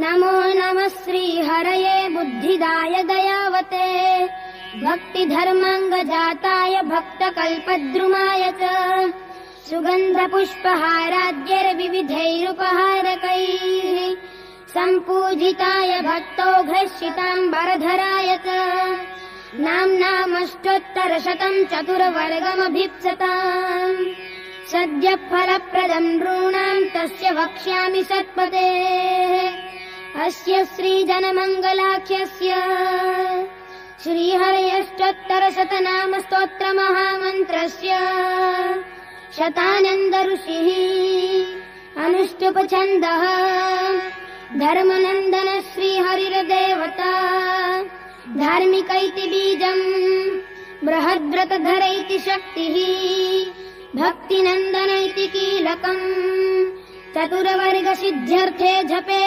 नमो नमः श्रीहरये बुद्धिदाय दयावते भक्तिधर्माङ्गजाताय भक्तकल्पद्रुमाय च सुगन्धपुष्पहाराद्यैर्विविधैरुपहारकैः सम्पूजिताय भक्तौघश्रिताम्बरधराय च नाम्नामष्टोत्तरशतम् चतुर्वर्गमभीप्सताम् सद्यः फलप्रदम् नॄणाम् तस्य वक्ष्यामि सत्पतेः अस्य श्रीजनमङ्गलाख्यस्य श्रीहरयष्टोत्तरशतनाम स्तोत्रमहामन्त्रस्य शतानन्द ऋषिः अनुष्टुप्छन्दः धर्मनन्दन श्रीहरिर्देवता धार्मिक इति बीजम् बृहद्व्रतधर इति शक्तिः भक्तिनन्दन इति कीलकम् चतुर्वर्गसिद्ध्यर्थे जपे